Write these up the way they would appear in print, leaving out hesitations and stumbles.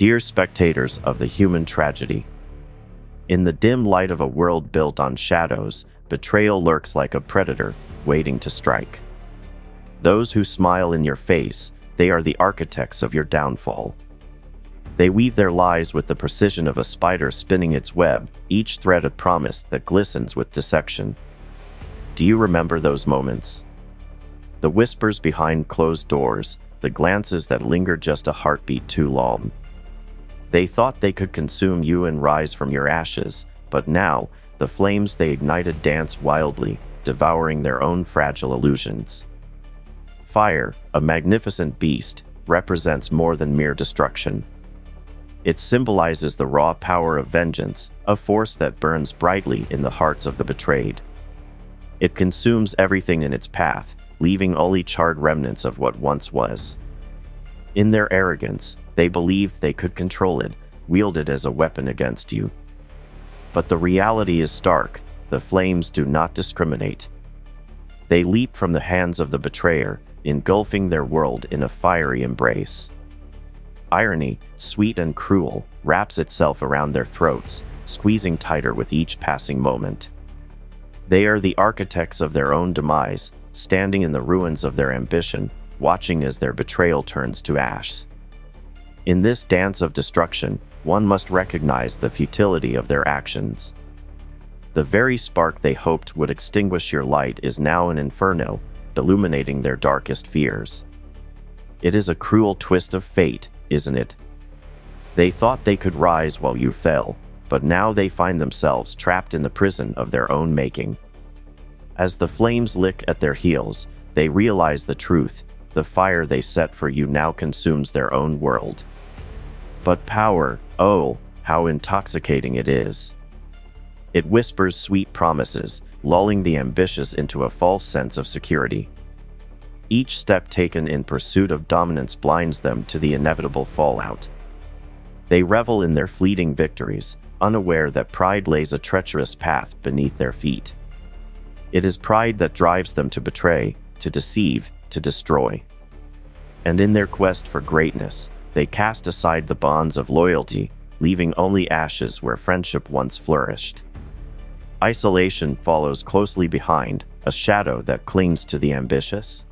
Dear spectators of the human tragedy, in the dim light of a world built on shadows, betrayal lurks like a predator, waiting to strike. Those who smile in your face, they are the architects of your downfall. They weave their lies with the precision of a spider spinning its web, each thread a promise that glistens with deception. Do you remember those moments? The whispers behind closed doors, the glances that lingered just a heartbeat too long. They thought they could consume you and rise from your ashes, but now, the flames they ignited dance wildly, devouring their own fragile illusions. Fire, a magnificent beast, represents more than mere destruction. It symbolizes the raw power of vengeance, a force that burns brightly in the hearts of the betrayed. It consumes everything in its path, leaving only charred remnants of what once was. In their arrogance, they believed they could control it, wield it as a weapon against you. But the reality is stark. The flames do not discriminate. They leap from the hands of the betrayer, engulfing their world in a fiery embrace. Irony, sweet and cruel, wraps itself around their throats, squeezing tighter with each passing moment. They are the architects of their own demise, standing in the ruins of their ambition, watching as their betrayal turns to ash. In this dance of destruction, one must recognize the futility of their actions. The very spark they hoped would extinguish your light is now an inferno, illuminating their darkest fears. It is a cruel twist of fate, isn't it? They thought they could rise while you fell, but now they find themselves trapped in the prison of their own making. As the flames lick at their heels, they realize the truth. The fire they set for you now consumes their own world. But power, oh, how intoxicating it is. It whispers sweet promises, lulling the ambitious into a false sense of security. Each step taken in pursuit of dominance blinds them to the inevitable fallout. They revel in their fleeting victories, unaware that pride lays a treacherous path beneath their feet. It is pride that drives them to betray, to deceive, to destroy. And in their quest for greatness, they cast aside the bonds of loyalty, leaving only ashes where friendship once flourished. Isolation follows closely behind, a shadow that clings to the ambitious.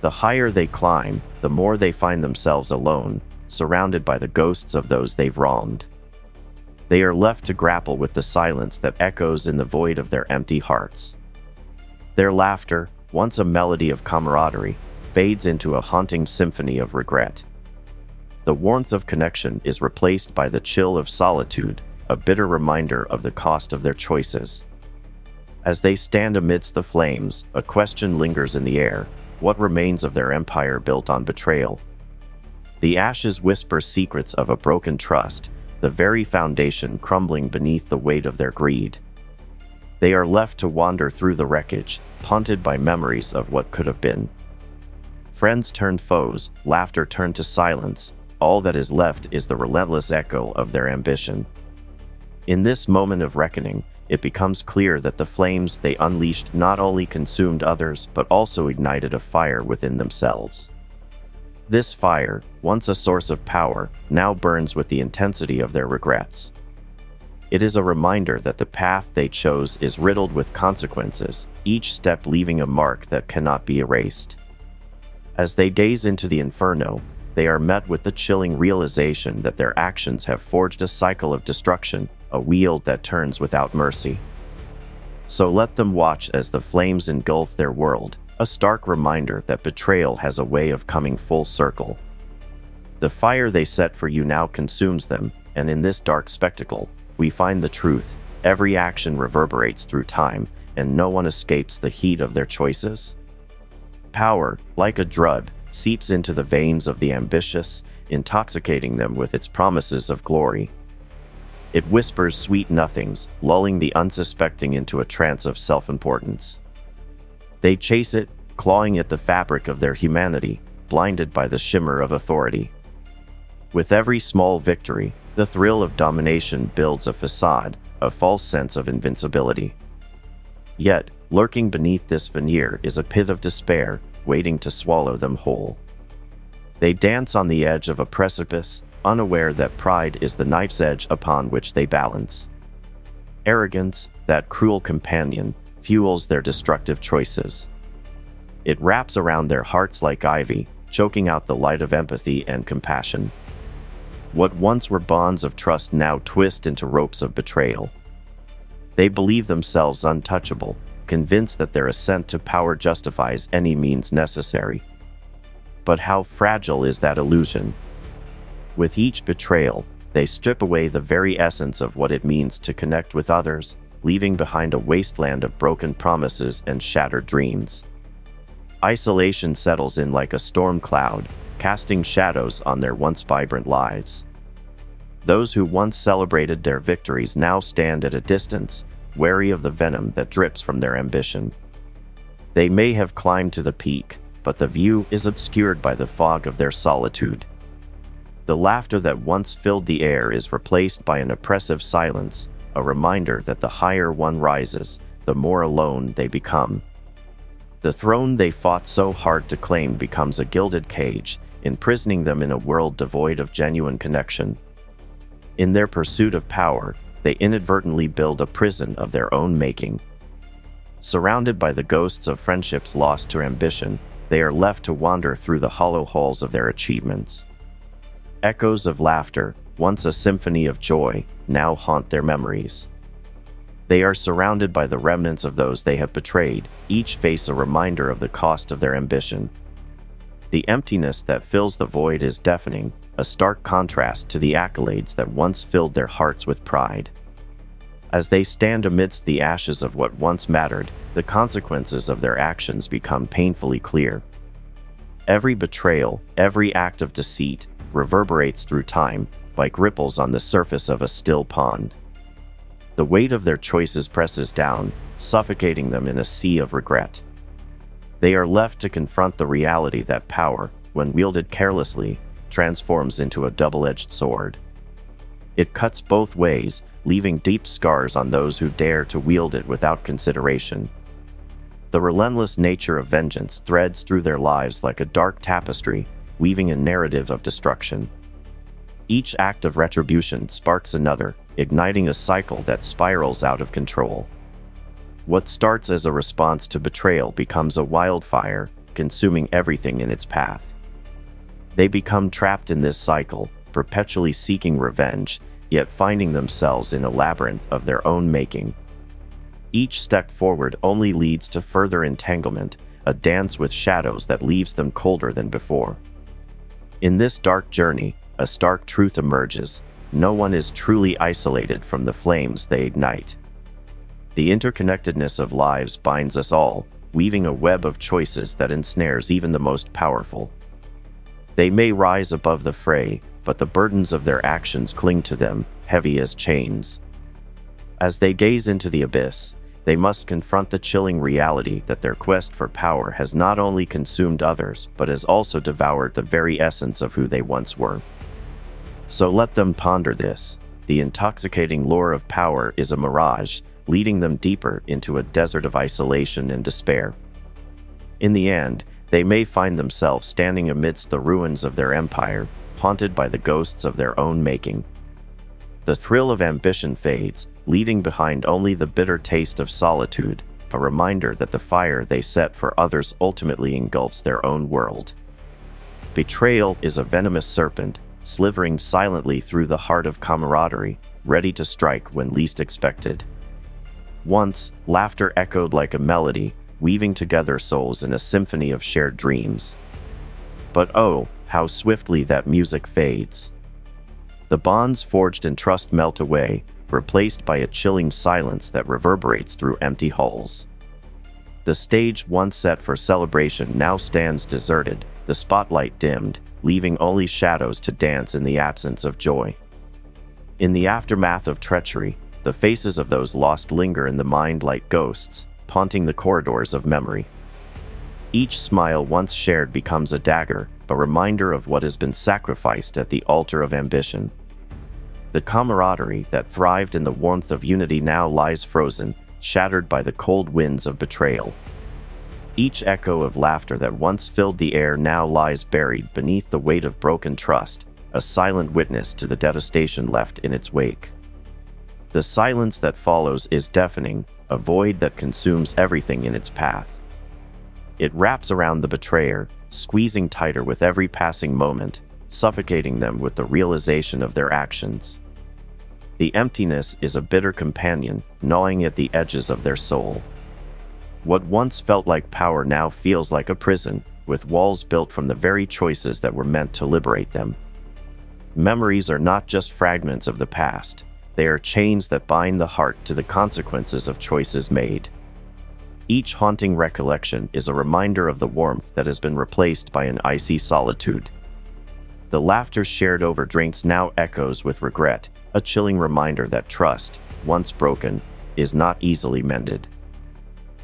The higher they climb, the more they find themselves alone, surrounded by the ghosts of those they've wronged. They are left to grapple with the silence that echoes in the void of their empty hearts. Their laughter, once a melody of camaraderie, fades into a haunting symphony of regret. The warmth of connection is replaced by the chill of solitude, a bitter reminder of the cost of their choices. As they stand amidst the flames, a question lingers in the air: what remains of their empire built on betrayal? The ashes whisper secrets of a broken trust, the very foundation crumbling beneath the weight of their greed. They are left to wander through the wreckage, haunted by memories of what could have been. Friends turned foes, laughter turned to silence. All that is left is the relentless echo of their ambition. In this moment of reckoning, it becomes clear that the flames they unleashed not only consumed others but also ignited a fire within themselves. This fire, once a source of power, now burns with the intensity of their regrets. It is a reminder that the path they chose is riddled with consequences, each step leaving a mark that cannot be erased. As they gaze into the inferno, they are met with the chilling realization that their actions have forged a cycle of destruction, a wheel that turns without mercy. So let them watch as the flames engulf their world, a stark reminder that betrayal has a way of coming full circle. The fire they set for you now consumes them, and in this dark spectacle, we find the truth. Every action reverberates through time, and no one escapes the heat of their choices. Power, like a drug, seeps into the veins of the ambitious, intoxicating them with its promises of glory. It whispers sweet nothings, lulling the unsuspecting into a trance of self-importance. They chase it, clawing at the fabric of their humanity, blinded by the shimmer of authority. With every small victory, the thrill of domination builds a facade, a false sense of invincibility. Yet, lurking beneath this veneer is a pit of despair, waiting to swallow them whole. They dance on the edge of a precipice, unaware that pride is the knife's edge upon which they balance. Arrogance, that cruel companion, fuels their destructive choices. It wraps around their hearts like ivy, choking out the light of empathy and compassion. What once were bonds of trust now twist into ropes of betrayal. They believe themselves untouchable, convinced that their ascent to power justifies any means necessary. But how fragile is that illusion? With each betrayal, they strip away the very essence of what it means to connect with others, leaving behind a wasteland of broken promises and shattered dreams. Isolation settles in like a storm cloud, casting shadows on their once vibrant lives. Those who once celebrated their victories now stand at a distance, wary of the venom that drips from their ambition. They may have climbed to the peak, but the view is obscured by the fog of their solitude. The laughter that once filled the air is replaced by an oppressive silence, a reminder that the higher one rises, the more alone they become. The throne they fought so hard to claim becomes a gilded cage, imprisoning them in a world devoid of genuine connection. In their pursuit of power, they inadvertently build a prison of their own making. Surrounded by the ghosts of friendships lost to ambition, they are left to wander through the hollow halls of their achievements. Echoes of laughter, once a symphony of joy, now haunt their memories. They are surrounded by the remnants of those they have betrayed, each face a reminder of the cost of their ambition. The emptiness that fills the void is deafening, a stark contrast to the accolades that once filled their hearts with pride. As they stand amidst the ashes of what once mattered, the consequences of their actions become painfully clear. Every betrayal, every act of deceit, reverberates through time, like ripples on the surface of a still pond. The weight of their choices presses down, suffocating them in a sea of regret. They are left to confront the reality that power, when wielded carelessly, transforms into a double-edged sword. It cuts both ways, leaving deep scars on those who dare to wield it without consideration. The relentless nature of vengeance threads through their lives like a dark tapestry, weaving a narrative of destruction. Each act of retribution sparks another, igniting a cycle that spirals out of control. What starts as a response to betrayal becomes a wildfire, consuming everything in its path. They become trapped in this cycle, perpetually seeking revenge, yet finding themselves in a labyrinth of their own making. Each step forward only leads to further entanglement, a dance with shadows that leaves them colder than before. In this dark journey, a stark truth emerges: no one is truly isolated from the flames they ignite. The interconnectedness of lives binds us all, weaving a web of choices that ensnares even the most powerful. They may rise above the fray, but the burdens of their actions cling to them, heavy as chains. As they gaze into the abyss, they must confront the chilling reality that their quest for power has not only consumed others, but has also devoured the very essence of who they once were. So let them ponder this: the intoxicating lure of power is a mirage, leading them deeper into a desert of isolation and despair. In the end, they may find themselves standing amidst the ruins of their empire, haunted by the ghosts of their own making. The thrill of ambition fades, leaving behind only the bitter taste of solitude, a reminder that the fire they set for others ultimately engulfs their own world. Betrayal is a venomous serpent, slithering silently through the heart of camaraderie, ready to strike when least expected. Once, laughter echoed like a melody, weaving together souls in a symphony of shared dreams. But oh, how swiftly that music fades. The bonds forged in trust melt away, replaced by a chilling silence that reverberates through empty halls. The stage once set for celebration now stands deserted, the spotlight dimmed, leaving only shadows to dance in the absence of joy. In the aftermath of treachery, the faces of those lost linger in the mind like ghosts, haunting the corridors of memory. Each smile once shared becomes a dagger, a reminder of what has been sacrificed at the altar of ambition. The camaraderie that thrived in the warmth of unity now lies frozen, shattered by the cold winds of betrayal. Each echo of laughter that once filled the air now lies buried beneath the weight of broken trust, a silent witness to the devastation left in its wake. The silence that follows is deafening, a void that consumes everything in its path. It wraps around the betrayer, squeezing tighter with every passing moment, suffocating them with the realization of their actions. The emptiness is a bitter companion, gnawing at the edges of their soul. What once felt like power now feels like a prison, with walls built from the very choices that were meant to liberate them. Memories are not just fragments of the past. They are chains that bind the heart to the consequences of choices made. Each haunting recollection is a reminder of the warmth that has been replaced by an icy solitude. The laughter shared over drinks now echoes with regret, a chilling reminder that trust, once broken, is not easily mended.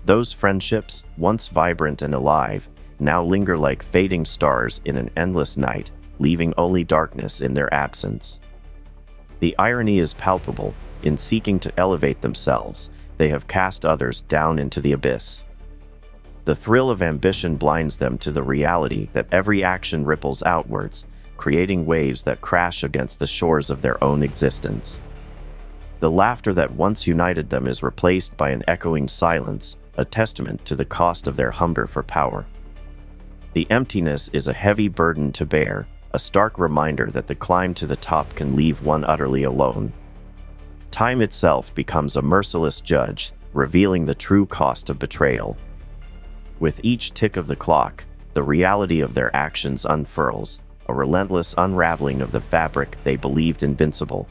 Those friendships, once vibrant and alive, now linger like fading stars in an endless night, leaving only darkness in their absence. The irony is palpable. In seeking to elevate themselves, they have cast others down into the abyss. The thrill of ambition blinds them to the reality that every action ripples outwards, creating waves that crash against the shores of their own existence. The laughter that once united them is replaced by an echoing silence, a testament to the cost of their hunger for power. The emptiness is a heavy burden to bear, a stark reminder that the climb to the top can leave one utterly alone. Time itself becomes a merciless judge, revealing the true cost of betrayal. With each tick of the clock, the reality of their actions unfurls, a relentless unraveling of the fabric they believed invincible.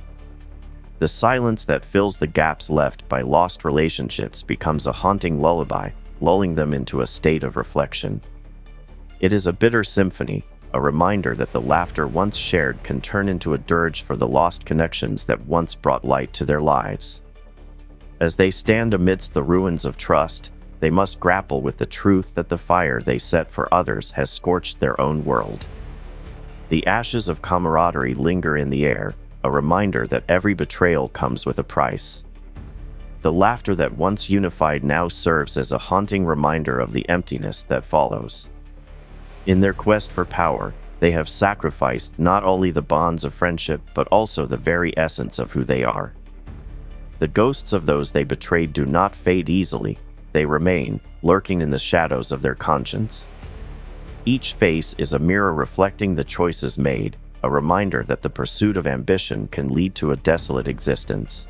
The silence that fills the gaps left by lost relationships becomes a haunting lullaby, lulling them into a state of reflection. It is a bitter symphony, a reminder that the laughter once shared can turn into a dirge for the lost connections that once brought light to their lives. As they stand amidst the ruins of trust, they must grapple with the truth that the fire they set for others has scorched their own world. The ashes of camaraderie linger in the air, a reminder that every betrayal comes with a price. The laughter that once unified now serves as a haunting reminder of the emptiness that follows. In their quest for power, they have sacrificed not only the bonds of friendship but also the very essence of who they are. The ghosts of those they betrayed do not fade easily. They remain, lurking in the shadows of their conscience. Each face is a mirror reflecting the choices made, a reminder that the pursuit of ambition can lead to a desolate existence.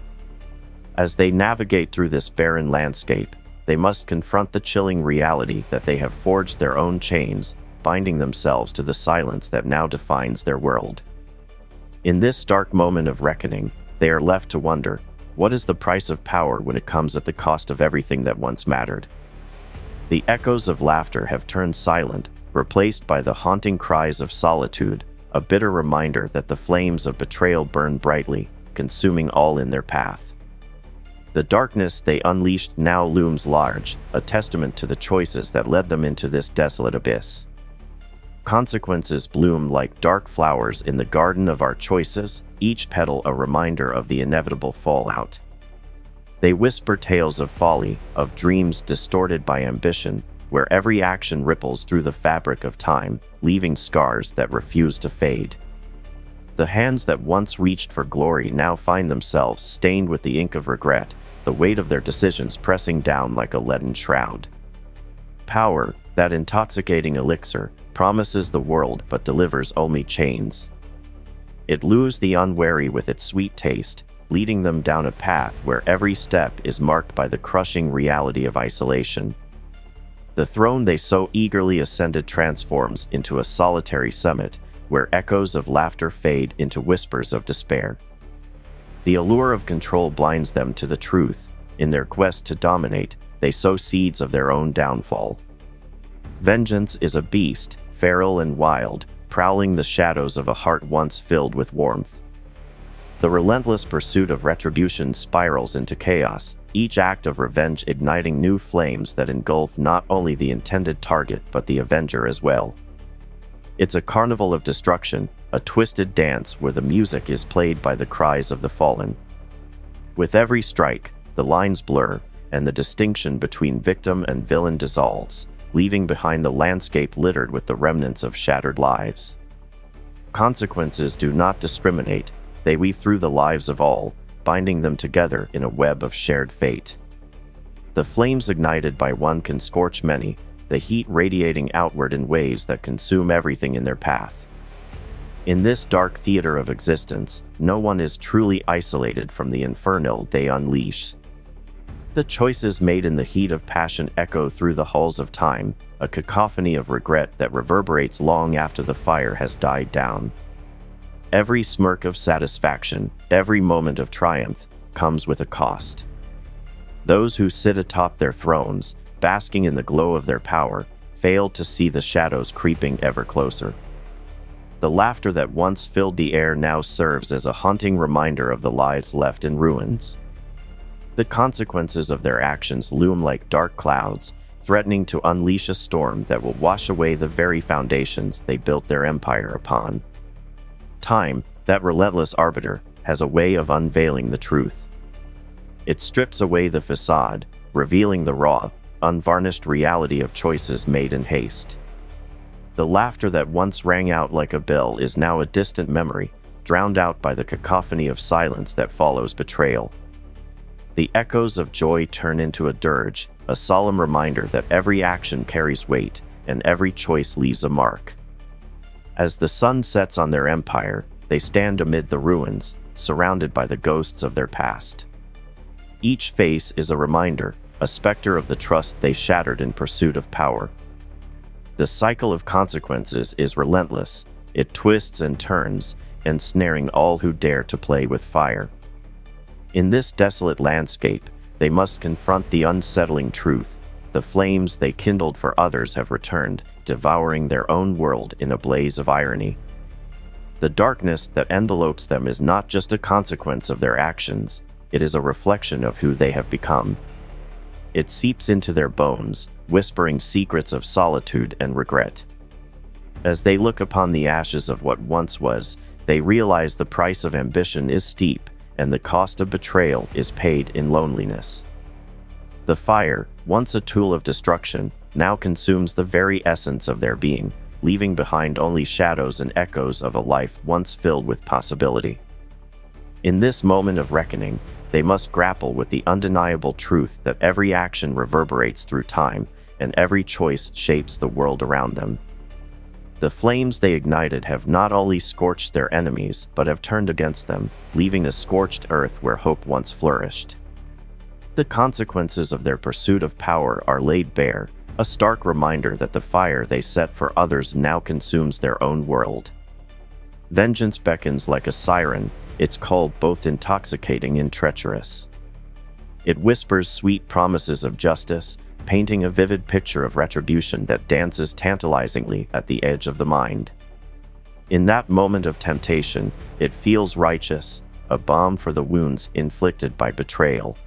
As they navigate through this barren landscape, they must confront the chilling reality that they have forged their own chains, binding themselves to the silence that now defines their world. In this dark moment of reckoning, they are left to wonder, what is the price of power when it comes at the cost of everything that once mattered? The echoes of laughter have turned silent, replaced by the haunting cries of solitude, a bitter reminder that the flames of betrayal burn brightly, consuming all in their path. The darkness they unleashed now looms large, a testament to the choices that led them into this desolate abyss. Consequences bloom like dark flowers in the garden of our choices, each petal a reminder of the inevitable fallout. They whisper tales of folly, of dreams distorted by ambition, where every action ripples through the fabric of time, leaving scars that refuse to fade. The hands that once reached for glory now find themselves stained with the ink of regret, the weight of their decisions pressing down like a leaden shroud. Power, that intoxicating elixir, promises the world but delivers only chains. It lures the unwary with its sweet taste, leading them down a path where every step is marked by the crushing reality of isolation. The throne they so eagerly ascended transforms into a solitary summit, where echoes of laughter fade into whispers of despair. The allure of control blinds them to the truth. In their quest to dominate, they sow seeds of their own downfall. Vengeance is a beast, feral and wild, prowling the shadows of a heart once filled with warmth. The relentless pursuit of retribution spirals into chaos, each act of revenge igniting new flames that engulf not only the intended target but the avenger as well. It's a carnival of destruction, a twisted dance where the music is played by the cries of the fallen. With every strike, the lines blur, and the distinction between victim and villain dissolves, leaving behind the landscape littered with the remnants of shattered lives. consequences do not discriminate. They weave through the lives of all, binding them together in a web of shared fate. The flames ignited by one can scorch many, the heat radiating outward in waves that consume everything in their path. In this dark theater of existence, no one is truly isolated from the inferno they unleash. The choices made in the heat of passion echo through the halls of time, a cacophony of regret that reverberates long after the fire has died down. Every smirk of satisfaction, every moment of triumph, comes with a cost. Those who sit atop their thrones, basking in the glow of their power, fail to see the shadows creeping ever closer. The laughter that once filled the air now serves as a haunting reminder of the lives left in ruins. The consequences of their actions loom like dark clouds, threatening to unleash a storm that will wash away the very foundations they built their empire upon. Time, that relentless arbiter, has a way of unveiling the truth. It strips away the facade, revealing the raw, unvarnished reality of choices made in haste. The laughter that once rang out like a bell is now a distant memory, drowned out by the cacophony of silence that follows betrayal. The echoes of joy turn into a dirge, a solemn reminder that every action carries weight, and every choice leaves a mark. As the sun sets on their empire, they stand amid the ruins, surrounded by the ghosts of their past. Each face is a reminder, a specter of the trust they shattered in pursuit of power. The cycle of consequences is relentless. It twists and turns, ensnaring all who dare to play with fire. In this desolate landscape, they must confront the unsettling truth. The flames they kindled for others have returned, devouring their own world in a blaze of irony. The darkness that envelopes them is not just a consequence of their actions, it is a reflection of who they have become. It seeps into their bones, whispering secrets of solitude and regret. As they look upon the ashes of what once was, they realize the price of ambition is steep, and the cost of betrayal is paid in loneliness. The fire, once a tool of destruction, now consumes the very essence of their being, leaving behind only shadows and echoes of a life once filled with possibility. In this moment of reckoning, they must grapple with the undeniable truth that every action reverberates through time, and every choice shapes the world around them. The flames they ignited have not only scorched their enemies, but have turned against them, leaving a scorched earth where hope once flourished. The consequences of their pursuit of power are laid bare, a stark reminder that the fire they set for others now consumes their own world. Vengeance beckons like a siren, its call both intoxicating and treacherous. It whispers sweet promises of justice, painting a vivid picture of retribution that dances tantalizingly at the edge of the mind. In that moment of temptation, it feels righteous, a balm for the wounds inflicted by betrayal.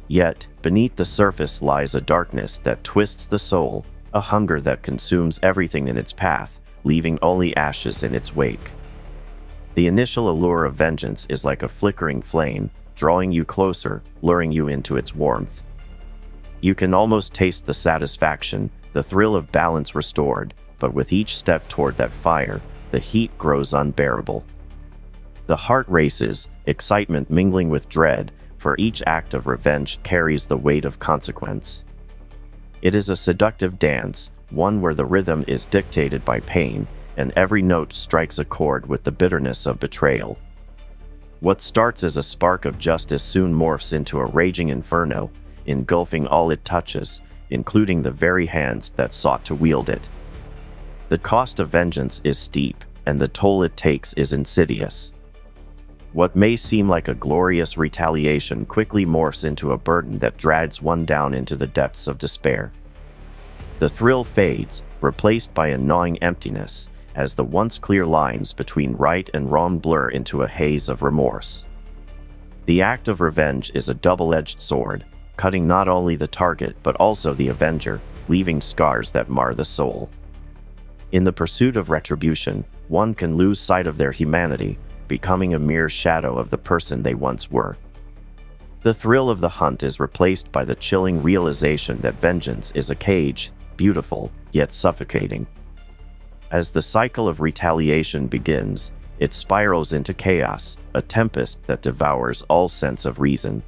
Yet, beneath the surface lies a darkness that twists the soul, a hunger that consumes everything in its path, leaving only ashes in its wake. The initial allure of vengeance is like a flickering flame, drawing you closer, luring you into its warmth. You can almost taste the satisfaction, the thrill of balance restored, but with each step toward that fire, the heat grows unbearable. The heart races, excitement mingling with dread, for each act of revenge carries the weight of consequence. It is a seductive dance, one where the rhythm is dictated by pain, and every note strikes a chord with the bitterness of betrayal. What starts as a spark of justice soon morphs into a raging inferno, engulfing all it touches, including the very hands that sought to wield it. The cost of vengeance is steep, and the toll it takes is insidious. What may seem like a glorious retaliation quickly morphs into a burden that drags one down into the depths of despair. The thrill fades, replaced by a gnawing emptiness, as the once clear lines between right and wrong blur into a haze of remorse. The act of revenge is a double-edged sword, cutting not only the target but also the avenger, leaving scars that mar the soul. In the pursuit of retribution, one can lose sight of their humanity, becoming a mere shadow of the person they once were. The thrill of the hunt is replaced by the chilling realization that vengeance is a cage, beautiful, yet suffocating. As the cycle of retaliation begins, it spirals into chaos, a tempest that devours all sense of reason.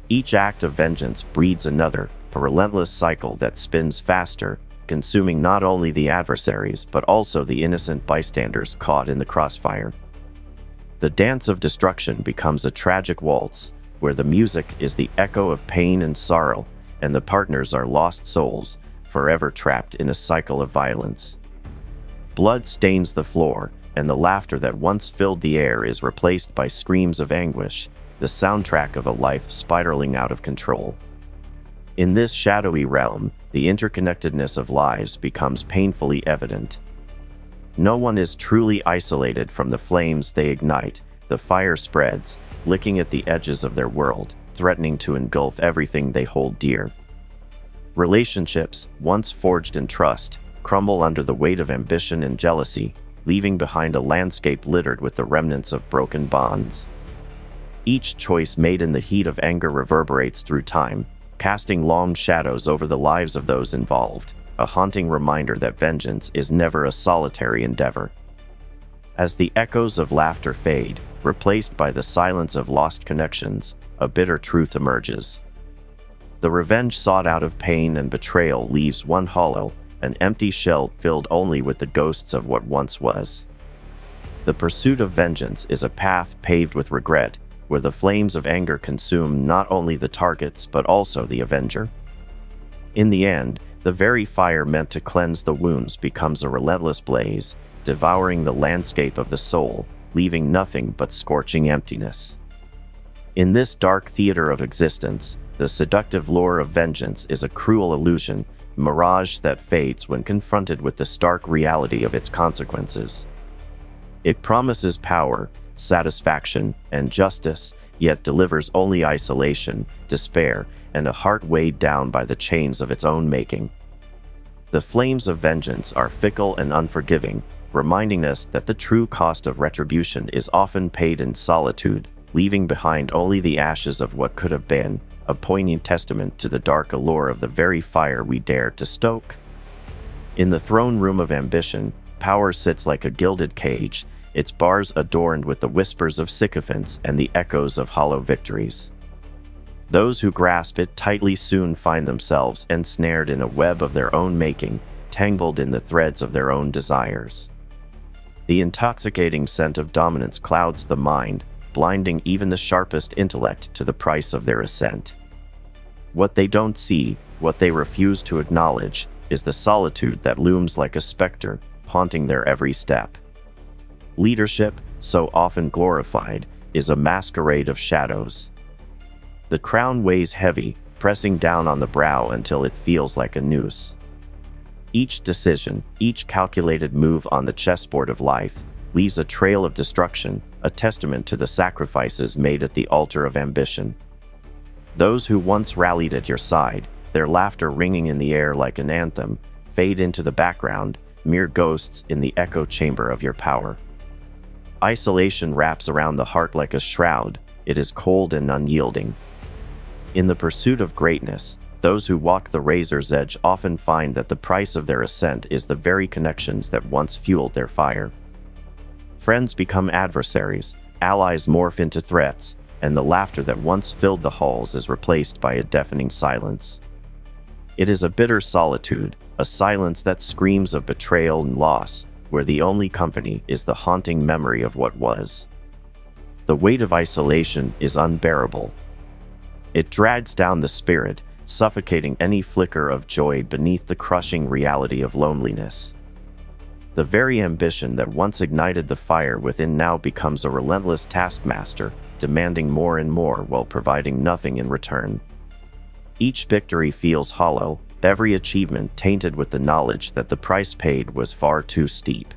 Each act of vengeance breeds another, a relentless cycle that spins faster, consuming not only the adversaries but also the innocent bystanders caught in the crossfire. The dance of destruction becomes a tragic waltz, where the music is the echo of pain and sorrow, and the partners are lost souls, forever trapped in a cycle of violence. Blood stains the floor, and the laughter that once filled the air is replaced by screams of anguish, the soundtrack of a life spiraling out of control. In this shadowy realm, the interconnectedness of lives becomes painfully evident. No one is truly isolated from the flames they ignite. The fire spreads, licking at the edges of their world, threatening to engulf everything they hold dear. Relationships, once forged in trust, crumble under the weight of ambition and jealousy, leaving behind a landscape littered with the remnants of broken bonds. Each choice made in the heat of anger reverberates through time, casting long shadows over the lives of those involved, a haunting reminder that vengeance is never a solitary endeavor. As the echoes of laughter fade, replaced by the silence of lost connections, a bitter truth emerges. The revenge sought out of pain and betrayal leaves one hollow, an empty shell filled only with the ghosts of what once was. The pursuit of vengeance is a path paved with regret, where the flames of anger consume not only the targets but also the avenger. In the end, the very fire meant to cleanse the wounds becomes a relentless blaze, devouring the landscape of the soul, leaving nothing but scorching emptiness. In this dark theater of existence, the seductive lure of vengeance is a cruel illusion, mirage that fades when confronted with the stark reality of its consequences. It promises power, satisfaction, and justice, yet delivers only isolation, despair, and a heart weighed down by the chains of its own making. The flames of vengeance are fickle and unforgiving, reminding us that the true cost of retribution is often paid in solitude, leaving behind only the ashes of what could have been, a poignant testament to the dark allure of the very fire we dared to stoke. In the throne room of ambition, power sits like a gilded cage, its bars adorned with the whispers of sycophants and the echoes of hollow victories. Those who grasp it tightly soon find themselves ensnared in a web of their own making, tangled in the threads of their own desires. The intoxicating scent of dominance clouds the mind, blinding even the sharpest intellect to the price of their ascent. What they don't see, what they refuse to acknowledge, is the solitude that looms like a specter, haunting their every step. Leadership, so often glorified, is a masquerade of shadows. The crown weighs heavy, pressing down on the brow until it feels like a noose. Each decision, each calculated move on the chessboard of life, leaves a trail of destruction, a testament to the sacrifices made at the altar of ambition. Those who once rallied at your side, their laughter ringing in the air like an anthem, fade into the background, mere ghosts in the echo chamber of your power. Isolation wraps around the heart like a shroud, it is cold and unyielding. In the pursuit of greatness, those who walk the razor's edge often find that the price of their ascent is the very connections that once fueled their fire. Friends become adversaries, allies morph into threats, and the laughter that once filled the halls is replaced by a deafening silence. It is a bitter solitude, a silence that screams of betrayal and loss, where the only company is the haunting memory of what was. The weight of isolation is unbearable. It drags down the spirit, suffocating any flicker of joy beneath the crushing reality of loneliness. The very ambition that once ignited the fire within now becomes a relentless taskmaster, demanding more and more while providing nothing in return. Each victory feels hollow, every achievement tainted with the knowledge that the price paid was far too steep.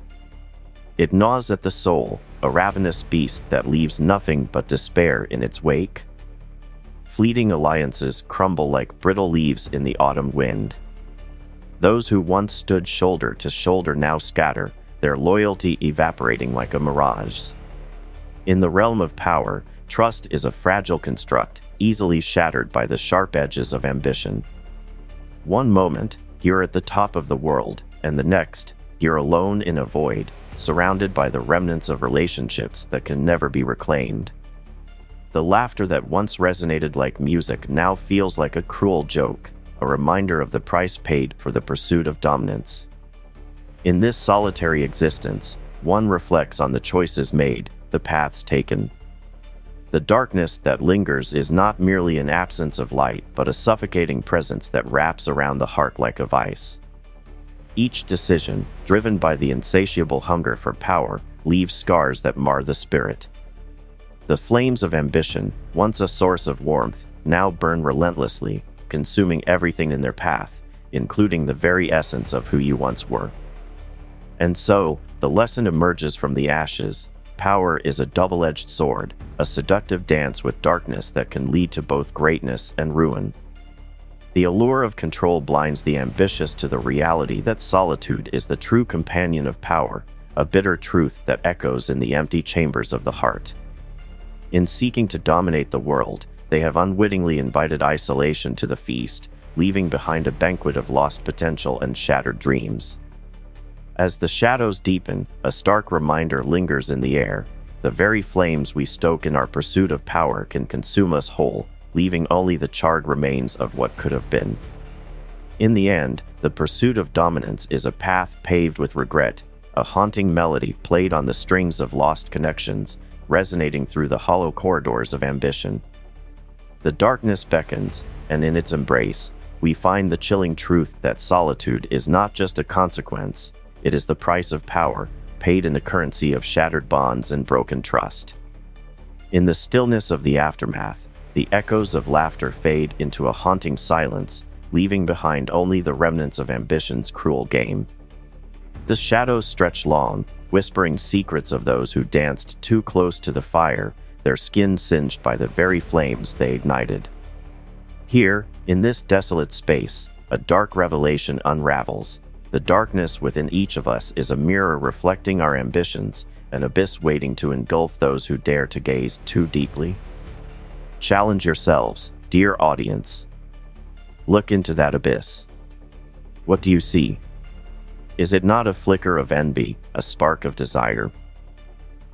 It gnaws at the soul, a ravenous beast that leaves nothing but despair in its wake. Fleeting alliances crumble like brittle leaves in the autumn wind. Those who once stood shoulder to shoulder now scatter, their loyalty evaporating like a mirage. In the realm of power, trust is a fragile construct, easily shattered by the sharp edges of ambition. One moment, you're at the top of the world, and the next, You're alone in a void, surrounded by the remnants of relationships that can never be reclaimed. The laughter that once resonated like music now feels like a cruel joke, a reminder of the price paid for the pursuit of dominance. In this solitary existence, one reflects on the choices made, the paths taken. The darkness that lingers is not merely an absence of light, but a suffocating presence that wraps around the heart like a vice. Each decision, driven by the insatiable hunger for power, leaves scars that mar the spirit. The flames of ambition, once a source of warmth, now burn relentlessly, consuming everything in their path, including the very essence of who you once were. And so, the lesson emerges from the ashes. Power is a double-edged sword, a seductive dance with darkness that can lead to both greatness and ruin. The allure of control blinds the ambitious to the reality that solitude is the true companion of power, a bitter truth that echoes in the empty chambers of the heart. In seeking to dominate the world, they have unwittingly invited isolation to the feast, leaving behind a banquet of lost potential and shattered dreams. As the shadows deepen, a stark reminder lingers in the air. The very flames we stoke in our pursuit of power can consume us whole, leaving only the charred remains of what could have been. In the end, the pursuit of dominance is a path paved with regret, a haunting melody played on the strings of lost connections, resonating through the hollow corridors of ambition. The darkness beckons, and in its embrace, we find the chilling truth that solitude is not just a consequence, it is the price of power, paid in the currency of shattered bonds and broken trust. In the stillness of the aftermath, the echoes of laughter fade into a haunting silence, leaving behind only the remnants of ambition's cruel game. The shadows stretch long, whispering secrets of those who danced too close to the fire, their skin singed by the very flames they ignited. Here, in this desolate space, a dark revelation unravels. The darkness within each of us is a mirror reflecting our ambitions, an abyss waiting to engulf those who dare to gaze too deeply. Challenge yourselves, dear audience. Look into that abyss. What do you see? Is it not a flicker of envy, a spark of desire?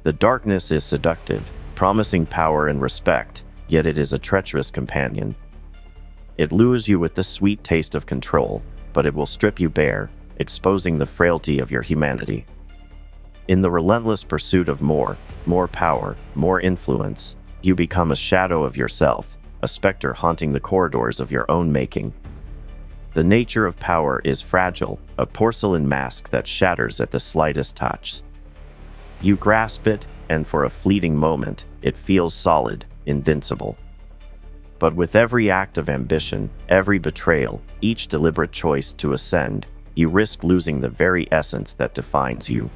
The darkness is seductive, promising power and respect, yet it is a treacherous companion. It lures you with the sweet taste of control, but it will strip you bare, exposing the frailty of your humanity. In the relentless pursuit of more power, more influence, you become a shadow of yourself, a specter haunting the corridors of your own making. The nature of power is fragile, a porcelain mask that shatters at the slightest touch. You grasp it, and for a fleeting moment, it feels solid, invincible. But with every act of ambition, every betrayal, each deliberate choice to ascend, you risk losing the very essence that defines you.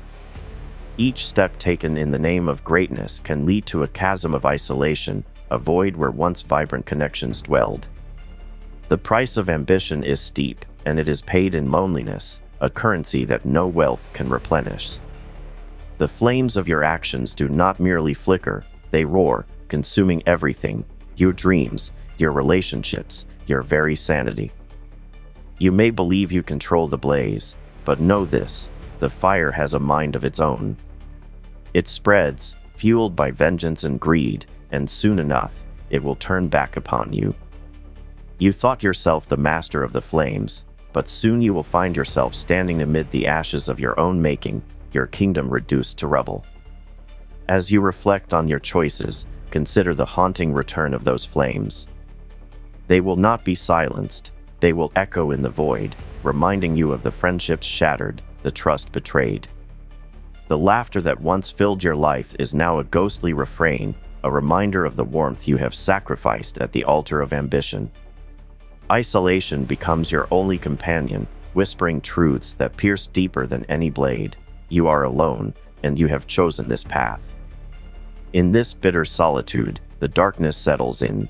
Each step taken in the name of greatness can lead to a chasm of isolation, a void where once vibrant connections dwelled. The price of ambition is steep, and it is paid in loneliness, a currency that no wealth can replenish. The flames of your actions do not merely flicker, they roar, consuming everything, your dreams, your relationships, your very sanity. You may believe you control the blaze, but know this, the fire has a mind of its own. It spreads, fueled by vengeance and greed, and soon enough, it will turn back upon you. You thought yourself the master of the flames, but soon you will find yourself standing amid the ashes of your own making, your kingdom reduced to rubble. As you reflect on your choices, consider the haunting return of those flames. They will not be silenced, they will echo in the void, reminding you of the friendships shattered, the trust betrayed. The laughter that once filled your life is now a ghostly refrain, a reminder of the warmth you have sacrificed at the altar of ambition. Isolation becomes your only companion, whispering truths that pierce deeper than any blade. You are alone, and you have chosen this path. In this bitter solitude, the darkness settles in.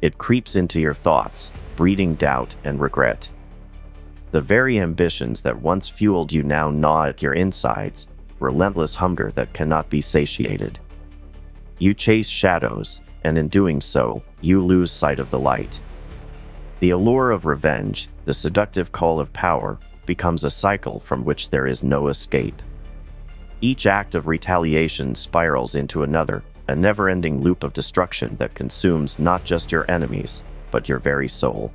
It creeps into your thoughts, breeding doubt and regret. The very ambitions that once fueled you now gnaw at your insides, relentless hunger that cannot be satiated. You chase shadows, and in doing so, you lose sight of the light. The allure of revenge, the seductive call of power, becomes a cycle from which there is no escape. Each act of retaliation spirals into another, a never-ending loop of destruction that consumes not just your enemies, but your very soul.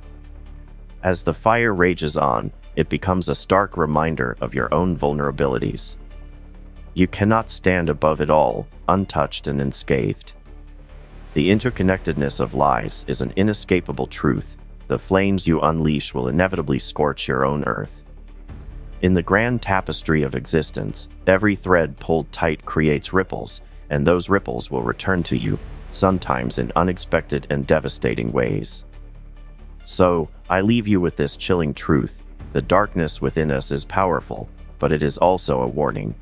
As the fire rages on, it becomes a stark reminder of your own vulnerabilities. You cannot stand above it all, untouched and unscathed. The interconnectedness of lives is an inescapable truth. The flames you unleash will inevitably scorch your own earth. In the grand tapestry of existence, every thread pulled tight creates ripples, and those ripples will return to you, sometimes in unexpected and devastating ways. So, I leave you with this chilling truth: the darkness within us is powerful, but it is also a warning.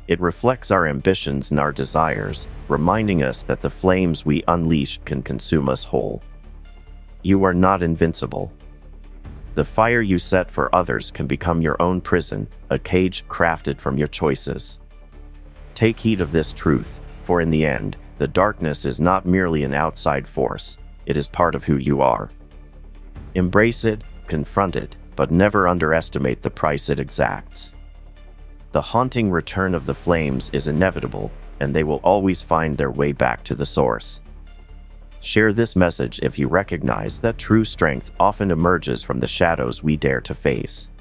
It reflects our ambitions and our desires, reminding us that the flames we unleash can consume us whole. You are not invincible. The fire you set for others can become your own prison, a cage crafted from your choices. Take heed of this truth, for in the end, the darkness is not merely an outside force, it is part of who you are. Embrace it, confront it, but never underestimate the price it exacts. The haunting return of the flames is inevitable, and they will always find their way back to the source. Share this message if you recognize that true strength often emerges from the shadows we dare to face.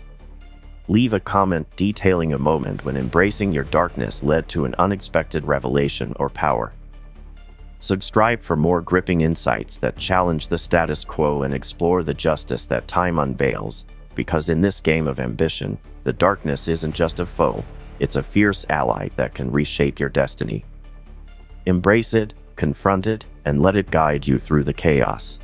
Leave a comment detailing a moment when embracing your darkness led to an unexpected revelation or power. Subscribe for more gripping insights that challenge the status quo and explore the justice that time unveils, because in this game of ambition, the darkness isn't just a foe, it's a fierce ally that can reshape your destiny. Embrace it, confront it, and let it guide you through the chaos.